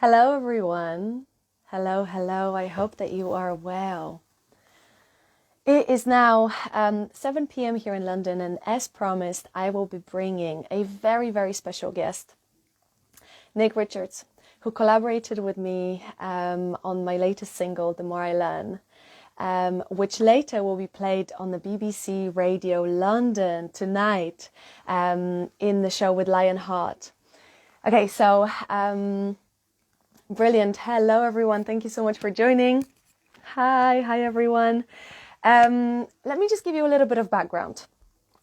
Hello, everyone. Hello, hello. I hope that you are well. It is now 7 p.m. here in London, and as promised, I will be bringing a very, very special guest, Nick Richards, who collaborated with me on my latest single, The More I Learn, which later will be played on the BBC Radio London tonight in the show with Lionheart. Okay, so brilliant. Hello, everyone. Thank you so much for joining. Hi, everyone. Let me just give you a little bit of background.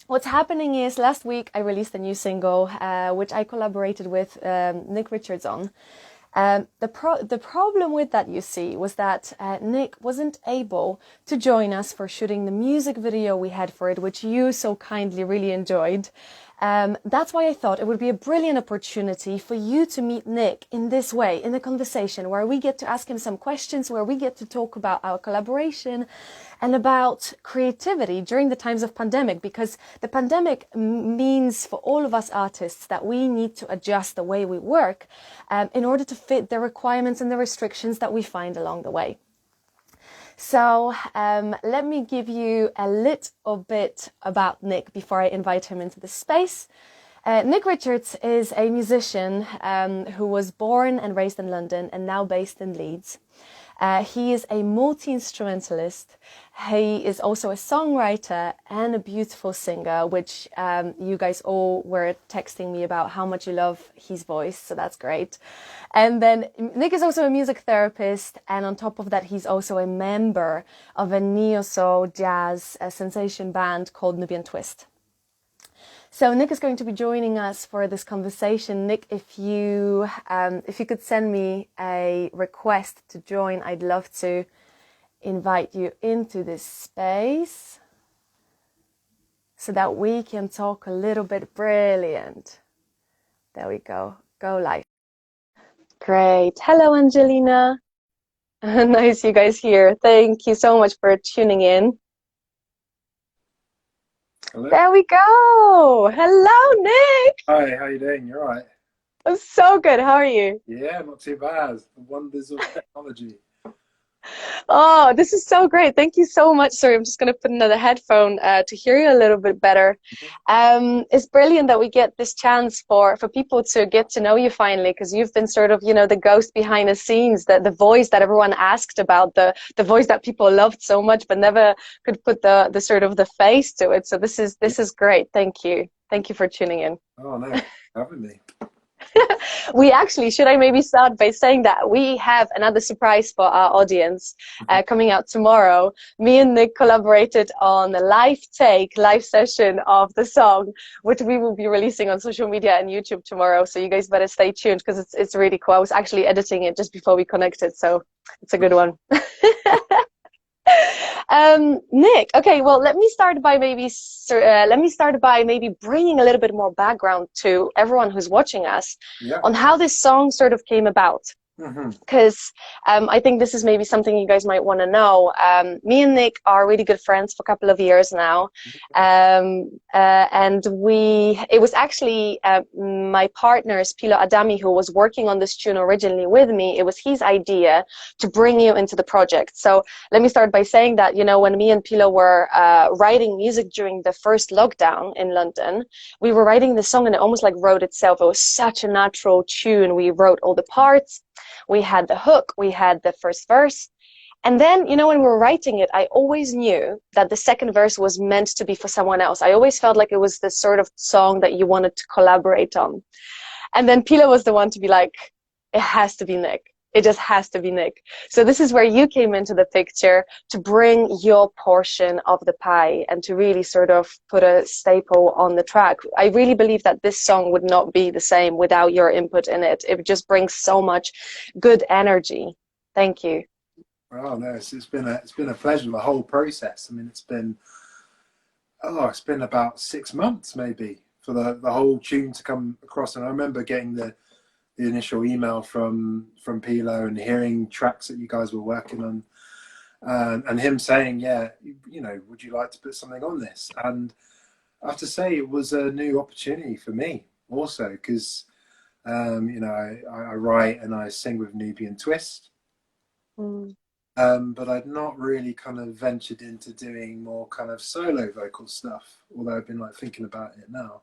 What's happening is last week I released a new single, which I collaborated with Nick Richards on. The problem with that, you see, was that Nick wasn't able to join us for shooting the music video we had for it, which you so kindly really enjoyed. That's why I thought it would be a brilliant opportunity for you to meet Nick in this way, in a conversation where we get to ask him some questions, where we get to talk about our collaboration and about creativity during the times of pandemic, because the pandemic means for all of us artists that we need to adjust the way we work in order to fit the requirements and the restrictions that we find along the way. So let me give you a little bit about Nick before I invite him into the space. Nick Richards is a musician who was born and raised in London and now based in Leeds. He is a multi-instrumentalist. He is also a songwriter and a beautiful singer, which you guys all were texting me about how much you love his voice, so that's great. And then Nick is also a music therapist, and on top of that, he's also a member of a neo-soul jazz sensation band called Nubian Twist. So Nick is going to be joining us for this conversation. Nick, if you could send me a request to join, I'd love to invite you into this space so that we can talk a little bit. Brilliant. There we go. Go live. Great. Hello, Angelina. Nice you guys here. Thank you so much for tuning in. Hello. There we go. Hello, Nick. Hi, how you doing? You're right. I'm so good. How are you? Yeah, not too bad. The wonders of technology. Oh, this is so great. Thank you so much. Sorry, I'm just going to put another headphone to hear you a little bit better. It's brilliant that we get this chance for people to get to know you finally, because you've been sort of, the ghost behind the scenes, the voice that everyone asked about, the voice that people loved so much but never could put the sort of the face to it. So this is great. Thank you. Thank you for tuning in. Oh no, having me. We actually, should I maybe start by saying that we have another surprise for our audience coming out tomorrow. Me and Nick collaborated on a live session of the song, which we will be releasing on social media and YouTube tomorrow. So you guys better stay tuned, because it's really cool. I was actually editing it just before we connected, so it's a good one. Nick, okay, well, let me start by maybe bringing a little bit more background to everyone who's watching us Yeah. on how this song sort of came about. Because I think this is maybe something you guys might want to know. Me and Nick are really good friends for a couple of years now. And it was actually my partner's Pilo Adami, who was working on this tune originally with me. It was his idea to bring you into the project. So let me start by saying that, when me and Pilo were writing music during the first lockdown in London, we were writing the song and it almost like wrote itself. It was such a natural tune. We wrote all the parts. We had the hook, we had the first verse. And then, when we were writing it, I always knew that the second verse was meant to be for someone else. I always felt like it was the sort of song that you wanted to collaborate on. And then Pila was the one to be like, it has to be Nick. It just has to be Nick. So this is where you came into the picture to bring your portion of the pie and to really sort of put a staple on the track. I really believe that this song would not be the same without your input in it. It just brings so much good energy. Thank you. Oh no, it's been a pleasure, the whole process. I mean, it's been about 6 months maybe for the whole tune to come across. And I remember getting the initial email from Pilo and hearing tracks that you guys were working on, and him saying, yeah, would you like to put something on this? And I have to say, it was a new opportunity for me also, because You know, I write and I sing with Nubian Twist. Mm. But I'd not really kind of ventured into doing more kind of solo vocal stuff, although I've been like thinking about it now.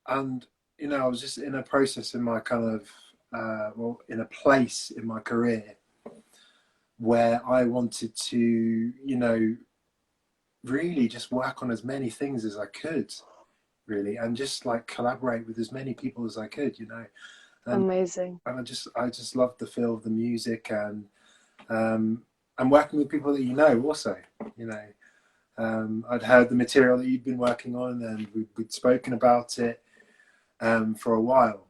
And you know, I was just in a process in my kind of well, in a place in my career where I wanted to, you know, really just work on as many things as I could, really, and just like collaborate with as many people as I could, you know. And Amazing. I just loved the feel of the music, um, and working with people that you know also, you know. I'd heard the material that you'd been working on, and we'd spoken about it for a while.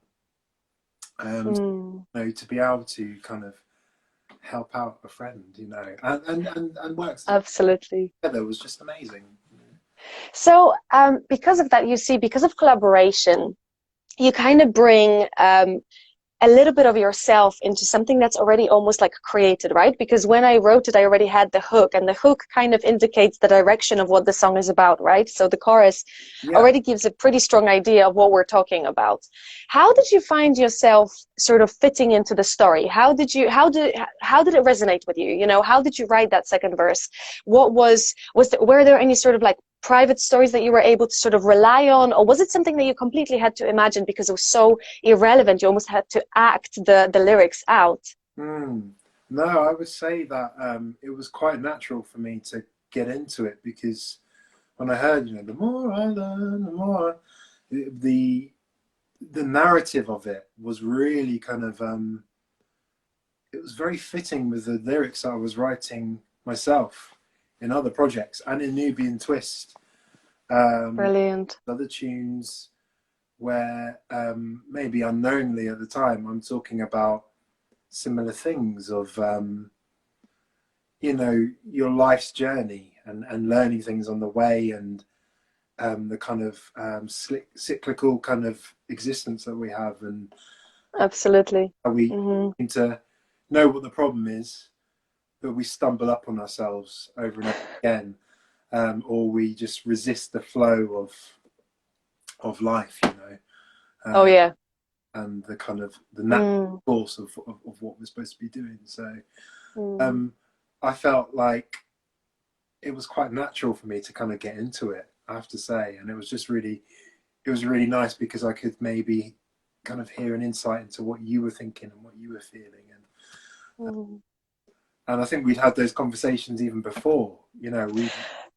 Mm. You know, to be able to kind of help out a friend, you know, and work Absolutely. together was just amazing. So, because of that, you see, because of collaboration, you kind of bring a little bit of yourself into something that's already almost like created, right? Because when I wrote it, I already had the hook, and the hook kind of indicates the direction of what the song is about, right? So the chorus Yeah. already gives a pretty strong idea of what we're talking about. How did you find yourself sort of fitting into the story? How did it resonate with you? You know, how did you write that second verse? Were there any sort of like private stories that you were able to sort of rely on, or was it something that you completely had to imagine because it was so irrelevant, you almost had to act the lyrics out? Mm. No, I would say that it was quite natural for me to get into it because when I heard, you know, the more I learn, the more the the narrative of it was really kind of it was very fitting with the lyrics I was writing myself in other projects and in Nubian Twist. Brilliant. Other tunes where maybe unknowingly at the time I'm talking about similar things of you know, your life's journey and learning things on the way, and the kind of cyclical kind of existence that we have, and Absolutely. how we Hmm. need to know what the problem is, but we stumble up on ourselves over and over again, or we just resist the flow of life, you know, Oh yeah. and the kind of the natural Mm. course of what we're supposed to be doing. So Mm. um, I felt like it was quite natural for me to kind of get into it, I have to say, and it was really nice because I could maybe kind of hear an insight into what you were thinking and what you were feeling, Mm. and I think we'd had those conversations even before, you know,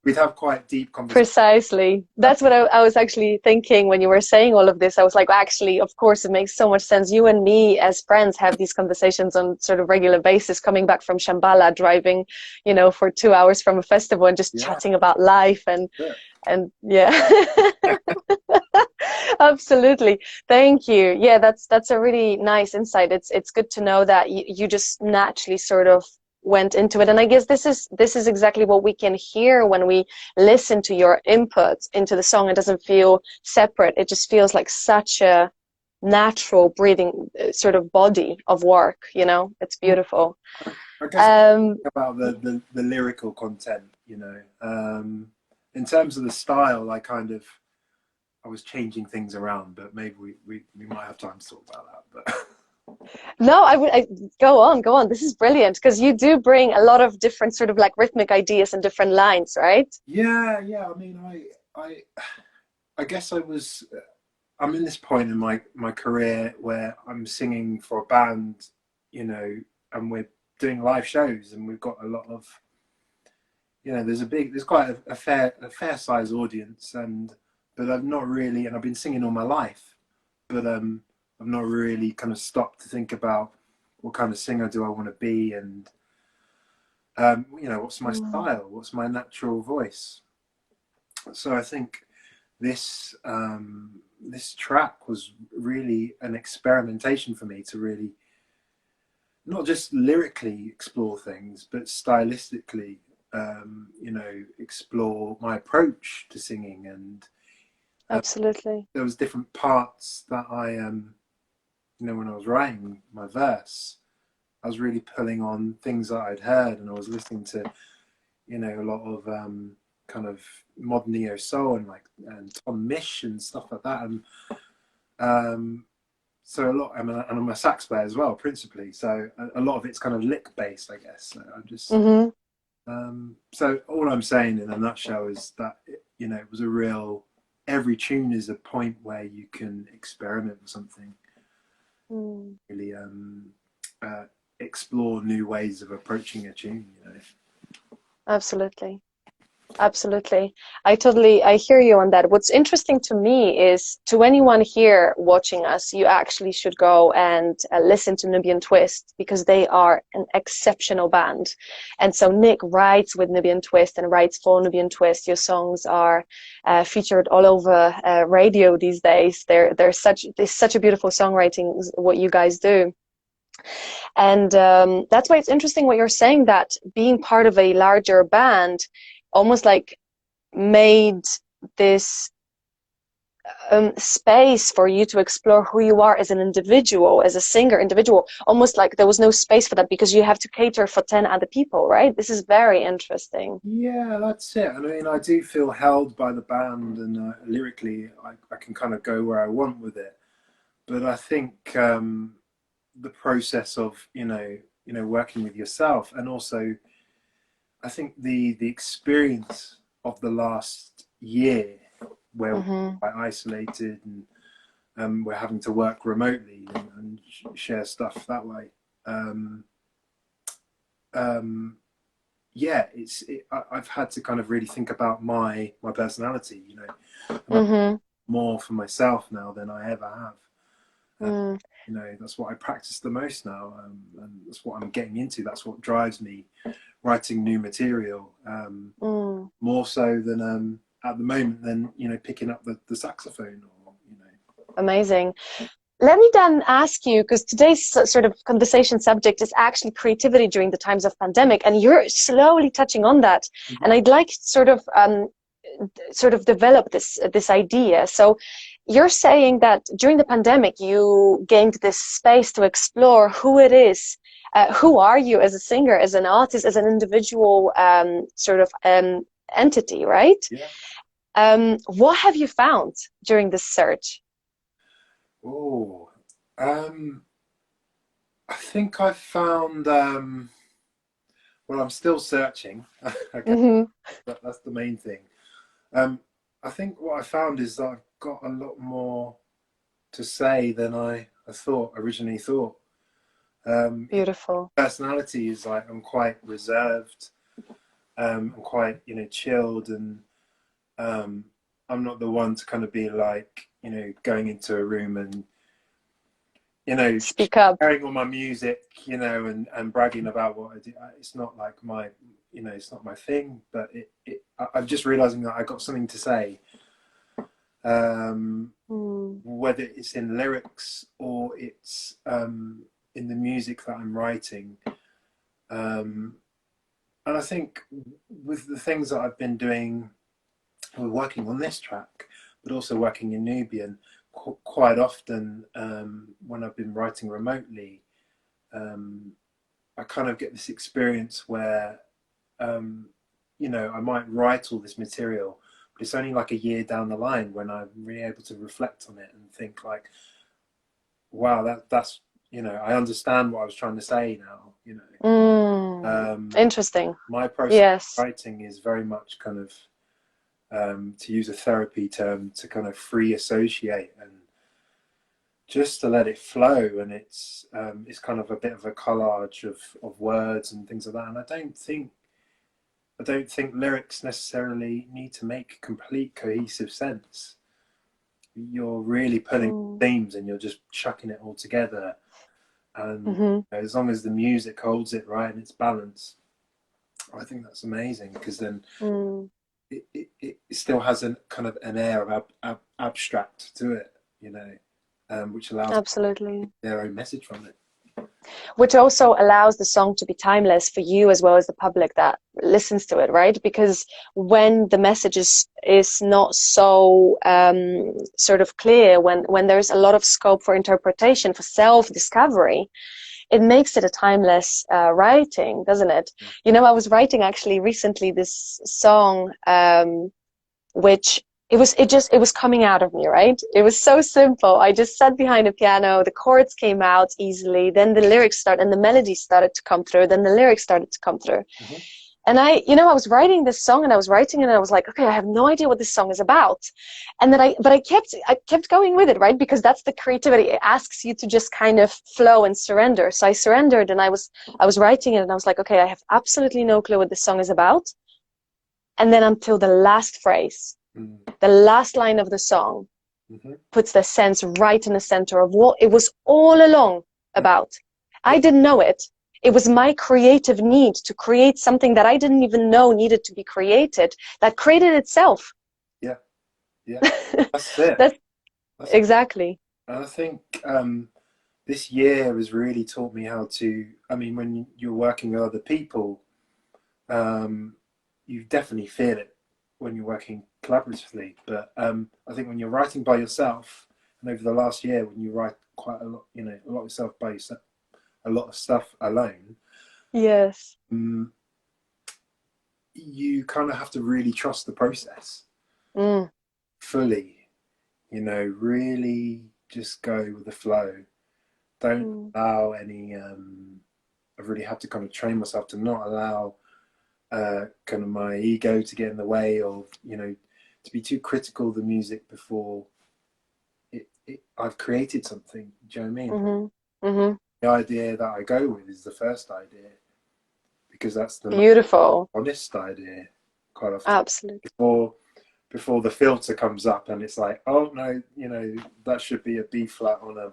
we'd have quite deep conversations. Precisely. That's what I was actually thinking when you were saying all of this. I was like, actually, of course, it makes so much sense. You and me as friends have these conversations on sort of regular basis, coming back from Shambhala, driving, you know, for 2 hours from a festival and just Yeah, chatting about life yeah. and yeah. Absolutely. Thank you. Yeah, that's a really nice insight. It's good to know that you just naturally sort of went into it. And I guess this is exactly what we can hear when we listen to your inputs into the song. It doesn't feel separate. It just feels like such a natural breathing sort of body of work, you know? It's beautiful. I guess Um, about the lyrical content, you know, in terms of the style, I was changing things around, but maybe we might have time to talk about that. But no, go on, go on. This is brilliant because you do bring a lot of different sort of like rhythmic ideas and different lines, right? yeah, yeah. I mean, I guess I'm in this point in my career where I'm singing for a band, you know, and we're doing live shows, and we've got a lot of, you know, there's quite a fair size audience, and but I've not really, and I've been singing all my life, but I've not really kind of stopped to think about what kind of singer do I want to be, and you know, what's my Mm. style, what's my natural voice. So I think this track was really an experimentation for me to really not just lyrically explore things, but stylistically, you know, explore my approach to singing. And Absolutely. there was different parts that you know, when I was writing my verse, I was really pulling on things that I'd heard, and I was listening to, you know, a lot of kind of modern neo soul and like and Tom Misch and stuff like that, So a lot, and I'm a sax player as well, principally. So a lot of it's kind of lick based, I guess. So I'm just, Mm-hmm. so all I'm saying in a nutshell is that, it was a real, every tune is a point where you can experiment with something, Mm. really uh, explore new ways of approaching a tune. Absolutely. Absolutely. I hear you on that. What's interesting to me is, to anyone here watching us, you actually should go and listen to Nubian Twist, because they are an exceptional band. And so Nick writes with Nubian Twist and writes for Nubian Twist. Your songs are featured all over radio these days. There's such a beautiful songwriting, what you guys do. And that's why it's interesting what you're saying, that being part of a larger band almost like made this space for you to explore who you are as an individual, as a singer individual, almost like there was no space for that because you have to cater for 10 other people, right? This is very interesting. Yeah, that's it. I mean, I do feel held by the band, and lyrically, I can kind of go where I want with it. But I think the process of working with yourself, and also I think the experience of the last year, where we're Mm-hmm. quite isolated, and we're having to work remotely and share stuff that way. Um, um, yeah, I've had to kind of really think about my personality, and I Mm-hmm. more for myself now than I ever have. Mm. That's what I practice the most now, and that's what I'm getting into. That's what drives me, writing new material, Mm. more so than at the moment than picking up the saxophone or. Amazing. Let me then ask you, because today's sort of conversation subject is actually creativity during the times of pandemic, and you're slowly touching on that. And I'd like to sort of develop this idea. So you're saying that during the pandemic, you gained this space to explore who it is. Who are you as a singer, as an artist, as an individual entity, right? Yeah. What have you found during this search? Oh, I think I found. Well, I'm still searching. Okay, Mm-hmm. that's the main thing. Um, I think what I found is that I've got a lot more to say than I thought originally thought. Beautiful. Personality is like I'm quite reserved. I'm quite chilled, and um, I'm not the one to kind of be like going into a room and Speak up. sharing all my music, and bragging about what I do. It's not like it's not my thing. But I'm just realizing that I got something to say, Mm. whether it's in lyrics or it's in the music that I'm writing. And I think with the things that I've been doing, we're working on this track, but also working in Nubian, quite often when I've been writing remotely, I kind of get this experience where, I might write all this material, but it's only like a year down the line when I'm really able to reflect on it and think like, wow, that's, I understand what I was trying to say now. Mm. Interesting. My process of Yes. writing is very much kind of, to use a therapy term, to kind of free associate and just to let it flow. And it's kind of a bit of a collage of words and things like that. And I don't think lyrics necessarily need to make complete cohesive sense. You're really putting Mm. themes and you're just chucking it all together. And Mm-hmm. as long as the music holds it right and it's balanced, I think that's amazing, because then Mm. it still has a kind of an air of abstract to it, which allows Absolutely. their own message from it. Which also allows the song to be timeless for you as well as the public that listens to it, right? Because when the message is not so sort of clear, when there's a lot of scope for interpretation, for self-discovery, it makes it a timeless writing, doesn't it? Yeah. I was writing actually recently this song, which it was coming out of me, right? It was so simple. I just sat behind the piano, the chords came out easily, then the lyrics started and the melody started to come through, then the lyrics started to come through. Mhm. And I was writing this song and I was writing it and I was like, okay, I have no idea what this song is about. And then but I kept going with it, right? Because that's the creativity. It asks you to just kind of flow and surrender. So I surrendered and I was writing it and I was like, okay, I have absolutely no clue what this song is about. And then until the last phrase, Mm. the last line of the song Mhm. puts the sense right in the center of what it was all along about. Yeah. I didn't know it. It was my creative need to create something that I didn't even know needed to be created, that created itself. Yeah. Yeah. That's it. That's That's it. exactly. And I think this year has really taught me how to. I mean, when you're working with other people, um, you definitely feel it when you're working collaboratively. But I think when you're writing by yourself, and over the last year, when you write quite a lot, a lot of stuff by yourself, a lot of stuff alone, Yes. um, you kind of have to really trust the process Mm, fully. Really just go with the flow. Don't mm, allow any. I've really had to kind of train myself to not allow kind of my ego to get in the way of, to be too critical of the music before I've created something. Do you know what I mean? mm-hmm, mm-hmm. The idea that I go with is the first idea because that's the most Beautiful. honest idea quite often. Absolutely. Before the filter comes up and it's like, oh no, that should be a B flat on a,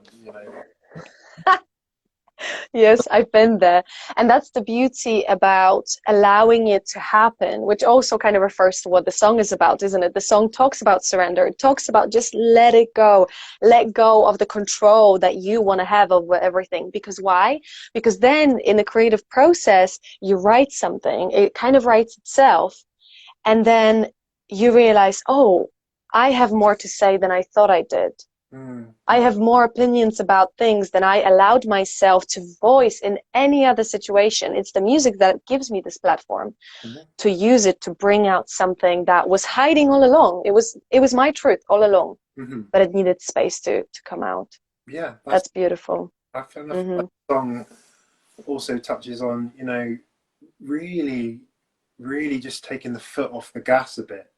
Yes, I've been there. And that's the beauty about allowing it to happen, which also kind of refers to what the song is about, isn't it? The song talks about surrender. It talks about just let it go. Let go of the control that you want to have over everything. Because why? Because then in the creative process, you write something, it kind of writes itself. And then you realize, oh, I have more to say than I thought I did. mm, I have more opinions about things than I allowed myself to voice in any other situation. It's the music that gives me this platform mm, to use it to bring out something that was hiding all along. It was my truth all along, mm-hmm. but it needed space to come out. Yeah, That's beautiful. I feel Hmm. that song also touches on, really, really just taking the foot off the gas a bit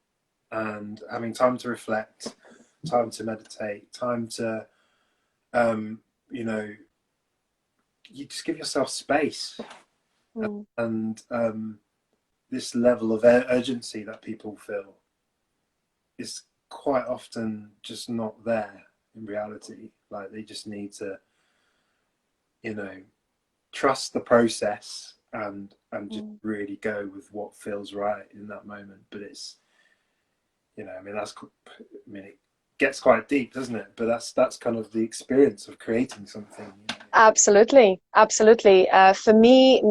and having time to reflect, time to meditate, time to, um, you know, you just give yourself space Mm. and this level of urgency that people feel is quite often just not there in reality. Like they just need to, you know, trust the process and just Mm. really go with what feels right in that moment. But it's, I mean, it gets quite deep, doesn't it? But that's kind of the experience of creating something. Absolutely, absolutely. For me,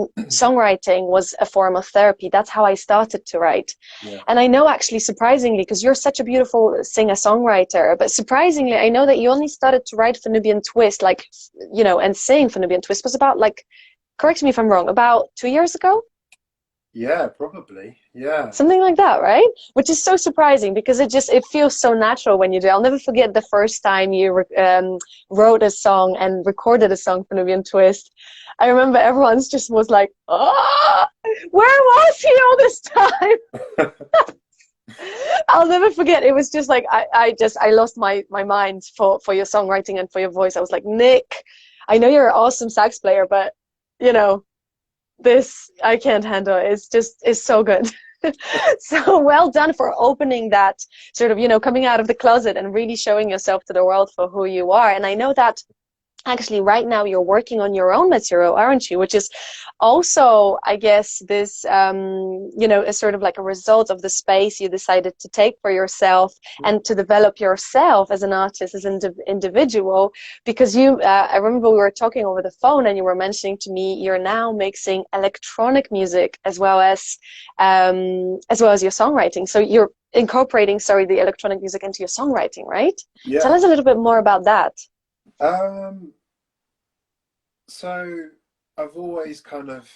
songwriting was a form of therapy. That's how I started to write. Yeah. And I know actually, surprisingly, because you're such a beautiful singer-songwriter, but surprisingly, I know that you only started to write for Nubian Twist, like, and sing for Nubian Twist was about like, correct me if I'm wrong, about 2 years ago? Yeah, probably. Yeah. Something like that, right? Which is so surprising because it feels so natural when you do. I'll never forget the first time you wrote a song and recorded a song for Nubian Twist. I remember everyone's just was like, "Oh, where was he all this time?" I'll never forget. It was just like I lost my mind for your songwriting and for your voice. I was like, Nick, I know you're an awesome sax player, but you know this I can't handle. It's so good. So well done for opening that sort of, coming out of the closet and really showing yourself to the world for who you are. And I know that actually right now you're working on your own material, aren't you? Which is also, I guess, this is sort of like a result of the space you decided to take for yourself and to develop yourself as an artist, as an individual. Because I remember we were talking over the phone and you were mentioning to me you're now mixing electronic music as well as your songwriting. So you're incorporating, sorry, the electronic music into your songwriting, right? Tell Yeah. us a little bit more about that. Um, so I've always kind of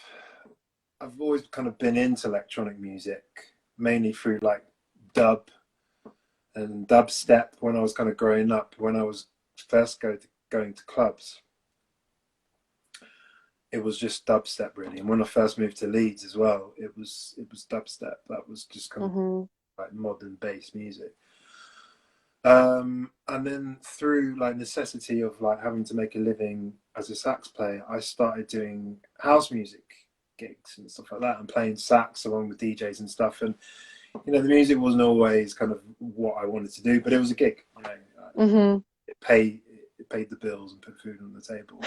I've always kind of been into electronic music, mainly through like dub and dubstep when I was kind of growing up. When I was first going to clubs, it was just dubstep really. And when I first moved to Leeds as well, it was dubstep. That was just kind of like modern bass music. And then through like necessity of like having to make a living as a sax player, I started doing house music gigs and stuff like that, and playing sax along with DJs and stuff. And you know, the music wasn't always kind of what I wanted to do, but it was a gig. You know, it paid the bills and put food on the table.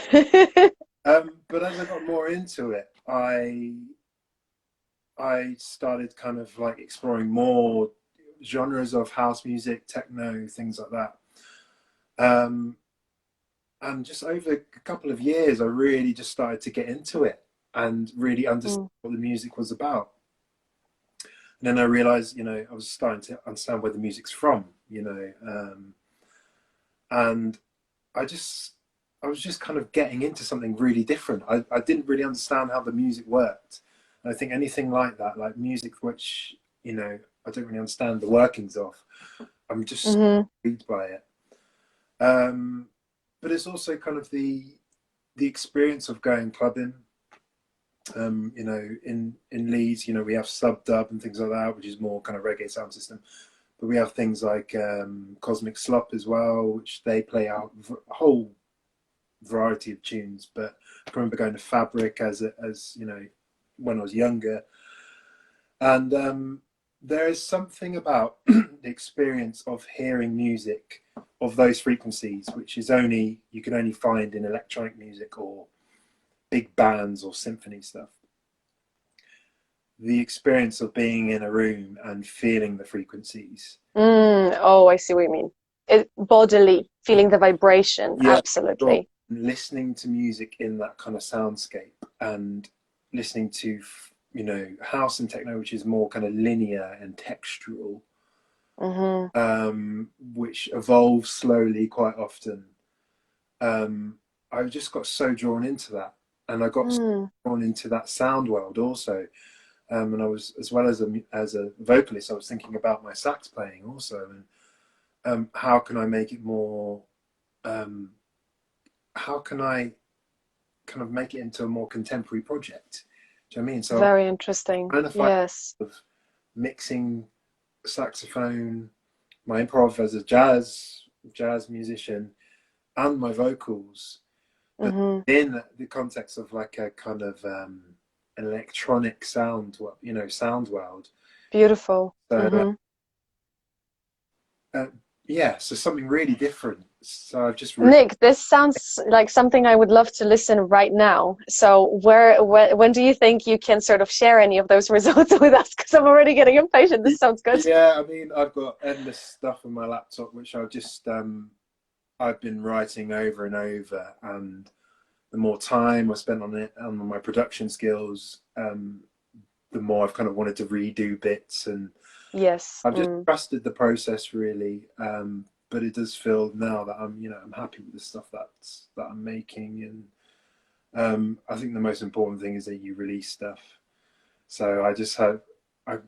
But as I got more into it, I started kind of like exploring more genres of house music, techno, things like that. And just over a couple of years, I really just started to get into it and really understand what the music was about. And then I realized, you know, I was starting to understand where the music's from, you know, and I was just kind of getting into something really different. I didn't really understand how the music worked. And I think anything like that, like music which, you know, I don't really understand the workings of, I'm just intrigued by it. But it's also kind of the experience of going clubbing. You know, in Leeds, you know, we have sub dub and things like that, which is more kind of reggae sound system. But we have things like Cosmic Slop as well, which they play out a whole variety of tunes. But I remember going to Fabric as you know, when I was younger, and there is something about the experience of hearing music of those frequencies, which is you can only find in electronic music or big bands or symphony stuff. The experience of being in a room and feeling the frequencies. Oh, I see what you mean. Bodily, feeling the vibration. Yeah, absolutely. Listening to music in that kind of soundscape, and listening to, you know, house and techno, which is more kind of linear and textural, which evolves slowly quite often. I just got so drawn into that, and I got so drawn into that sound world also. And I was, as well as a vocalist, I was thinking about my sax playing also, and how can I make it more, how can I kind of make it into a more contemporary project? Do you know what I mean? So very interesting. Yes. Of mixing saxophone, my improv as a jazz musician, and my vocals, but in the context of like a kind of an electronic sound, you know, sound world. Beautiful. So yeah, so something really different. So I've just Nick, this sounds like something I would love to listen right now. So when do you think you can sort of share any of those results with us? Because I'm already getting impatient. This sounds good. Yeah, I mean, I've got endless stuff on my laptop, which I've just I've been writing over and over, and the more time I spent on it, on my production skills, the more I've kind of wanted to redo bits, and yes, I've just trusted the process really. But it does feel now that I'm, you know, I'm happy with the stuff that I'm making, and I think the most important thing is that you release stuff. So I just have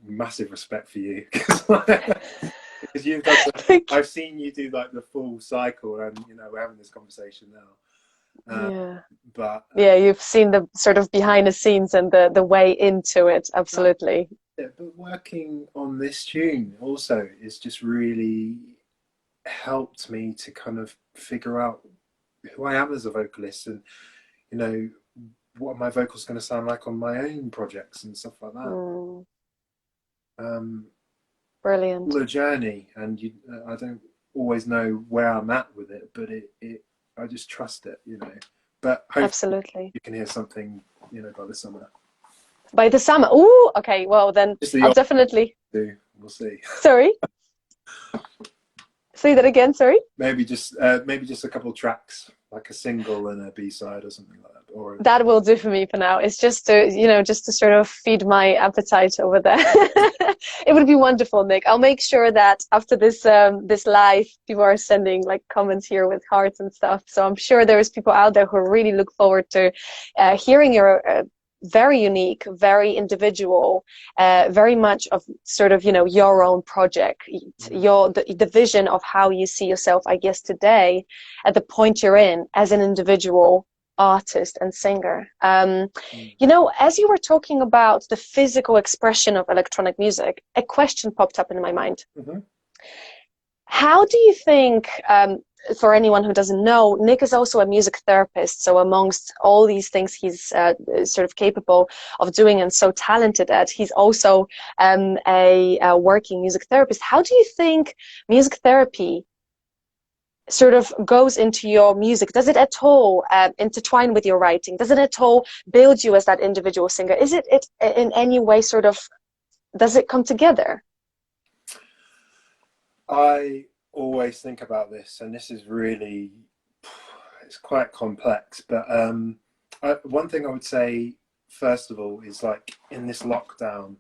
massive respect for you because you've done I've seen you do like the full cycle, and you know, we're having this conversation now. Yeah. But yeah, you've seen the sort of behind the scenes and the way into it. Absolutely. Yeah, but working on this tune also is just really helped me to kind of figure out who I am as a vocalist, and you know, what my vocals going to sound like on my own projects and stuff like that. Brilliant. The journey, and I don't always know where I'm at with it, but I just trust it, you know. But hopefully absolutely, you can hear something, you know, by the summer. By the summer. Ooh, okay. Well, then I'll definitely. We'll see. Sorry. Say that again. Sorry. Maybe just a couple of tracks, like a single and a B-side or something like that. Or that will do for me for now. It's just to, you know, just to sort of feed my appetite over there. It would be wonderful, Nick. I'll make sure that after this this live, people are sending like comments here with hearts and stuff. So I'm sure there's people out there who really look forward to hearing your very unique, very individual, very much of sort of, you know, your own project, the vision of how you see yourself, I guess, today at the point you're in as an individual artist and singer. You know, as you were talking about the physical expression of electronic music, a question popped up in my mind. How do you think, for anyone who doesn't know, Nick is also a music therapist. So amongst all these things he's sort of capable of doing and so talented at, he's also a working music therapist. How do you think music therapy sort of goes into your music? Does it at all intertwine with your writing? Does it at all build you as that individual singer? Is it in any way sort of, does it come together? I always think about this, and this is really, it's quite complex, but one thing I would say first of all is, like, in this lockdown,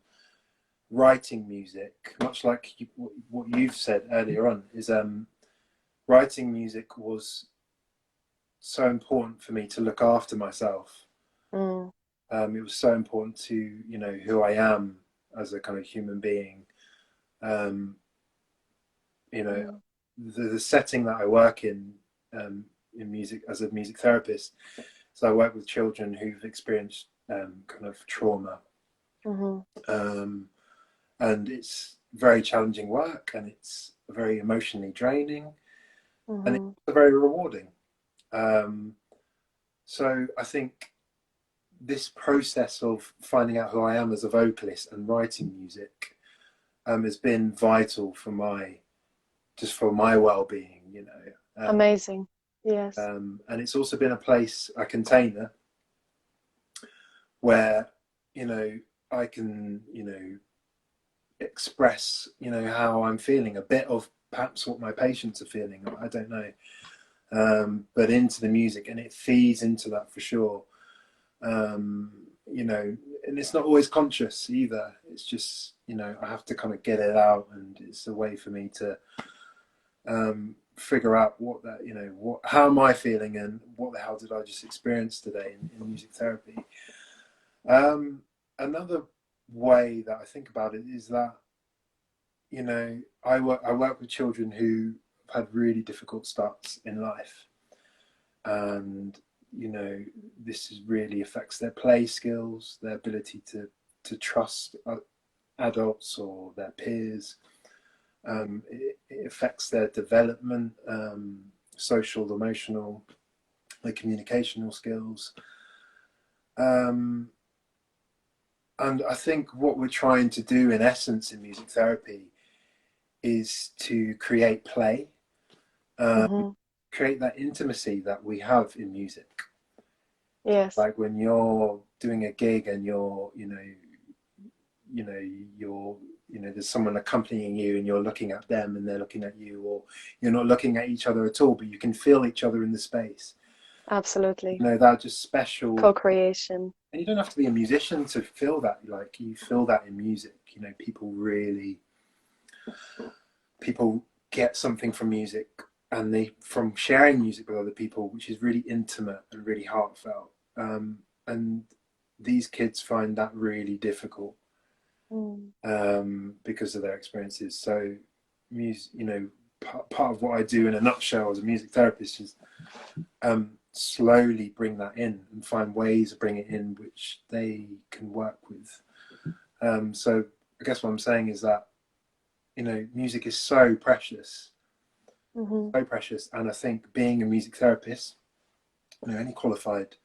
writing music, much like what you've said earlier on, is writing music was so important for me to look after myself. It was so important to, you know, who I am as a kind of human being. You know, the setting that I work in music as a music therapist, so I work with children who've experienced kind of trauma, and it's very challenging work, and it's very emotionally draining, and it's very rewarding. So I think this process of finding out who I am as a vocalist and writing music has been vital for my well-being, you know. Amazing. Yes. And it's also been a container where, you know, I can, you know, express, you know, how I'm feeling, a bit of perhaps what my patients are feeling, I don't know, but into the music, and it feeds into that for sure. You know, and it's not always conscious either. It's just, you know, I have to kind of get it out, and it's a way for me to figure out what that, you know, how am I feeling, and what the hell did I just experience today in music therapy. Another way that I think about it is that, you know, I work with children who have had really difficult starts in life, and, you know, this really affects their play skills, their ability to trust adults or their peers. It affects their development, social, emotional, their communicational skills. And I think what we're trying to do in essence in music therapy is to create play, create that intimacy that we have in music. Yes. Like when you're doing a gig and you're, there's someone accompanying you, and you're looking at them and they're looking at you, or you're not looking at each other at all, but you can feel each other in the space. Absolutely. You know, that just special co-creation. And you don't have to be a musician to feel that. Like, you feel that in music. You know, people get something from music, and from sharing music with other people, which is really intimate and really heartfelt. And these kids find that really difficult because of their experiences. So, part of what I do in a nutshell as a music therapist is slowly bring that in and find ways of bringing it in which they can work with. So I guess what I'm saying is that, you know, music is so precious, so precious. And I think being a music therapist, you know, only qualified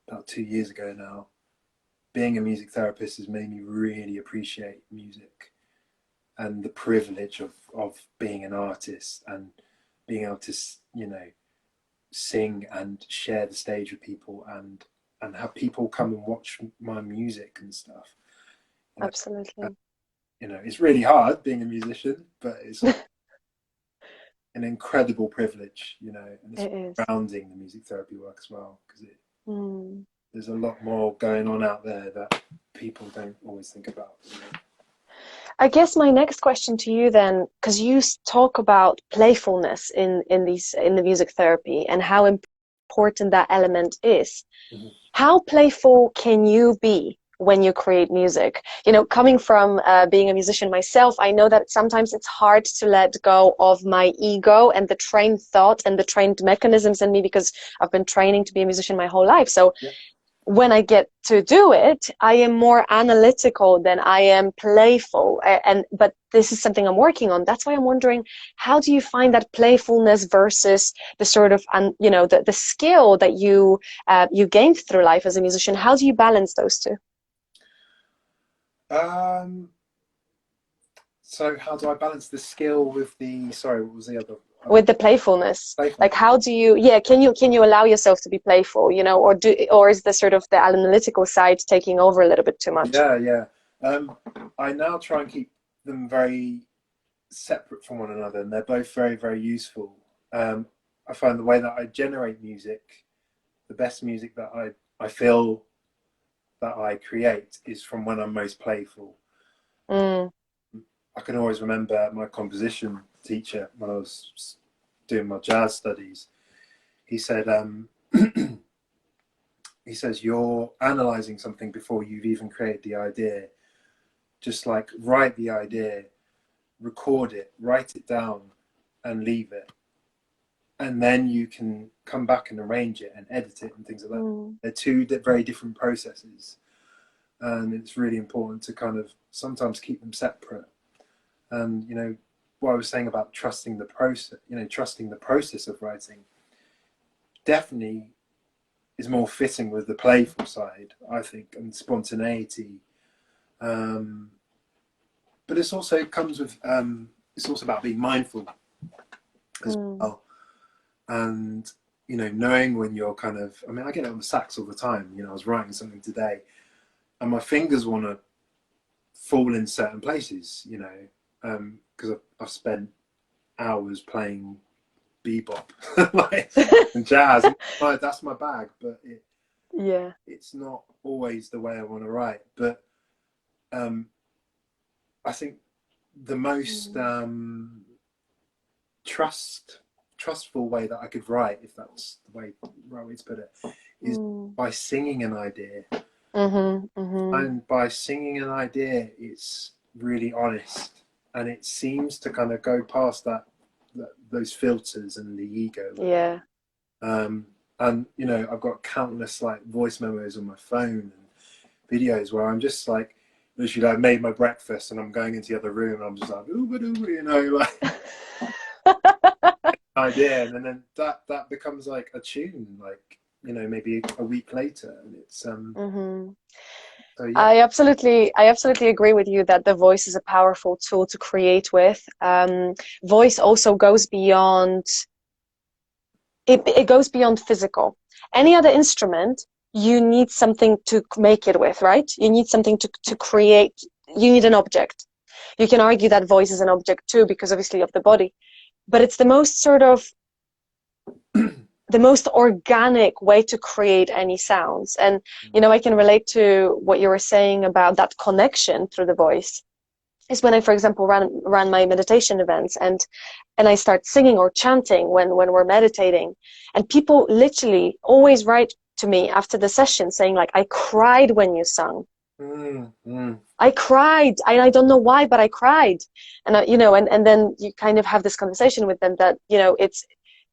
about 2 years ago now, being a music therapist has made me really appreciate music and the privilege of being an artist and being able to, you know, sing and share the stage with people and have people come and watch my music and stuff. You know, Absolutely. you know, it's really hard being a musician, but it's an incredible privilege, you know, and it's surrounding the music therapy work as well, because there's a lot more going on out there that people don't always think about. You know? I guess my next question to you then, because you talk about playfulness in the music therapy and how important that element is. how playful can you be when you create music? You know, coming from being a musician myself, I know that sometimes it's hard to let go of my ego and the trained thought and the trained mechanisms in me, because I've been training to be a musician my whole life. So Yeah. when I get to do it, I am more analytical than I am playful. But this is something I'm working on. That's why I'm wondering, how do you find that playfulness versus the sort of, you know, the skill that you gained through life as a musician? How do you balance those two? Um, so how do I balance the skill with the, sorry, what was the other With the playfulness, playfulness? like how do you, yeah, can you allow yourself to be playful, you know, or is the sort of the analytical side taking over a little bit too much? Yeah, yeah. I now try and keep them very separate from one another, and they're both very, very useful. I find the way that I generate music, the best music that I feel that I create is from when I'm most playful. Mm, I can always remember my composition teacher when I was doing my jazz studies. He said, he says, you're analyzing something before you've even created the idea. Just like write the idea, record it, write it down, and leave it. And then you can come back and arrange it and edit it and things like that. mm, They're two very different processes. And it's really important to kind of sometimes keep them separate. And, you know, what I was saying about trusting the process, you know, trusting the process of writing definitely is more fitting with the playful side, I think, and spontaneity. Um, but it's also, it comes with, it's also about being mindful as mm. well. And, you know, knowing when you're kind of, I mean, I get it on the sax all the time. You know, I was writing something today and my fingers want to fall in certain places, you know, because I've spent hours playing bebop like, and jazz. Like, that's my bag, but Yeah. it's not always the way I want to write. But um, I think the most Mm, trustful way that I could write, if that's the right way to put it, is mm. by singing an idea. Mhm, mhm. And by singing an idea, it's really honest, and it seems to kind of go past those filters and the ego. Yeah. Um, and you know, I've got countless like voice memos on my phone and videos where I'm just like, literally, I made my breakfast and I'm going into the other room and I'm just like, ooh, you know, like idea, and then that becomes like a tune, like, you know, maybe a week later, and it's Mhm. so yeah. I absolutely agree with you that the voice is a powerful tool to create with. Voice also goes beyond it goes beyond physical. Any other instrument, you need something to make it with, right? You need something to create. You need an object. You can argue that voice is an object too, because obviously of the body. But it's the most sort of the most organic way to create any sounds. And, you know, I can relate to what you were saying about that connection through the voice. Is when I, for example, ran my meditation events, and I start singing or chanting when we're meditating, and people literally always write to me after the session saying like, I cried when you sung. Mm, mm. I cried. I don't know why, but I cried. And you know, and then you kind of have this conversation with them that, you know, it's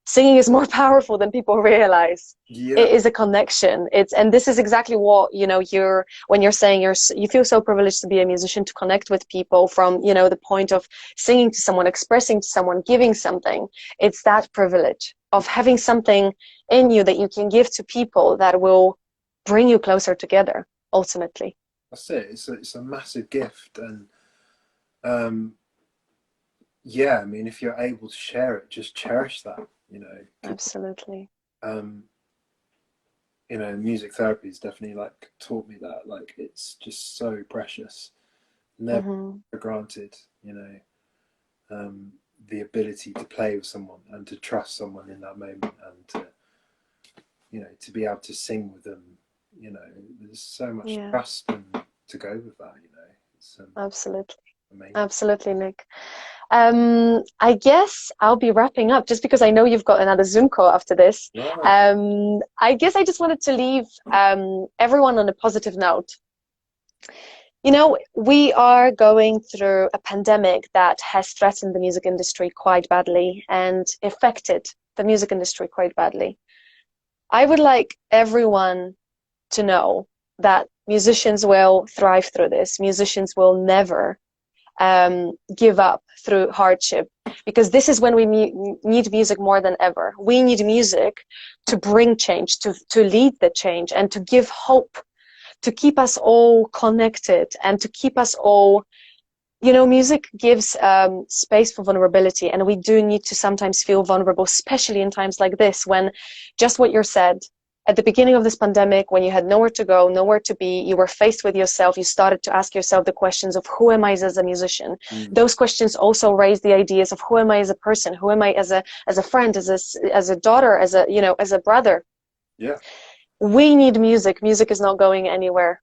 singing is more powerful than people realize. Yeah, It is a connection. And this is exactly what, you know, when you're saying you feel so privileged to be a musician, to connect with people from, you know, the point of singing to someone, expressing to someone, giving something. It's that privilege of having something in you that you can give to people that will bring you closer together, ultimately. that's it. It's a massive gift, and um, yeah, I mean, if you're able to share it, just cherish that. You know, 'cause, Absolutely. um, you know, music therapy has definitely like taught me that. Like, it's just so precious, never Hmm. for granted. You know, the ability to play with someone and to trust someone in that moment, and to, you know, to be able to sing with them. You know, there's so much Yeah, trust and to go with that. You know, it's absolutely. Amazing. Absolutely, Nick. I guess I'll be wrapping up just because I know you've got another Zoom call after this. Right. I guess I just wanted to leave everyone on a positive note. You know, we are going through a pandemic that has threatened the music industry quite badly and affected the music industry quite badly. I would like everyone to know that musicians will thrive through this. Musicians will never give up through hardship, because this is when we need music more than ever. We need music to bring change, to lead the change, and to give hope, to keep us all connected, and to keep us all, you know, music gives space for vulnerability, and we do need to sometimes feel vulnerable, especially in times like this, when just what you said, at the beginning of this pandemic, when you had nowhere to go, nowhere to be, you were faced with yourself, you started to ask yourself the questions of who am I as a musician? Those questions also raised the ideas of who am I as a person? Who am I as a friend, as a daughter, as a, you know, as a brother? Yeah. We need music. Music is not going anywhere.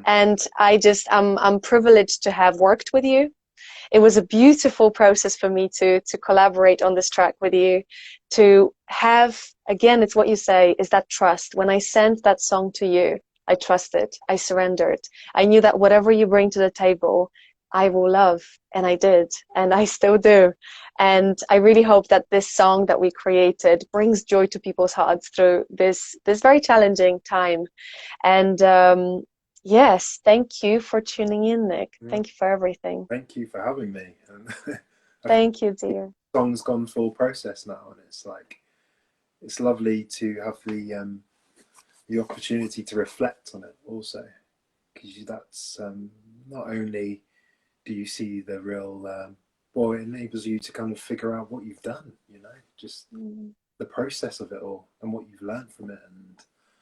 And I'm privileged to have worked with you. It was a beautiful process for me to collaborate on this track with you, to have, again, it's what you say, is that trust. When I sent that song to you, I trusted, I surrendered. I knew that whatever you bring to the table, I will love, and I did, and I still do. And I really hope that this song that we created brings joy to people's hearts through this very challenging time. And yes, thank you for tuning in, Nick. Thank you for everything. Thank you for having me. And I think Thank you, dear. the song's gone full process now, and it's like it's lovely to have the opportunity to reflect on it also, because that's not only do you see the real well, it enables you to kind of figure out what you've done, you know, just the process of it all and what you've learned from it,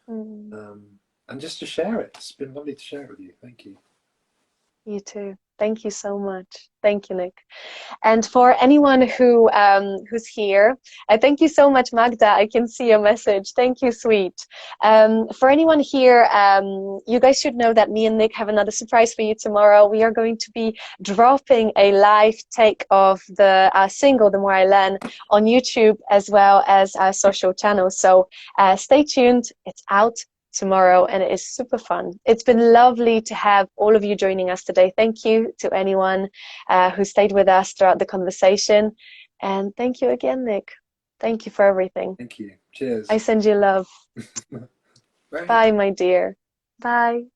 and just to share it. It's been lovely to share it with you. Thank you. You too. Thank you so much. Thank you, Nick. And for anyone who's here, thank you so much, Magda. I can see your message. Thank you, sweet. For anyone here, you guys should know that me and Nick have another surprise for you tomorrow. We are going to be dropping a live take of the single, The More I Learn, on YouTube as well as our social channels. So stay tuned. It's out tomorrow, and it is super fun. It's been lovely to have all of you joining us today. Thank you to anyone who stayed with us throughout the conversation, and thank you again, Nick. Thank you for everything. Thank you. Cheers. I send you love. Bye. Bye, my dear. Bye.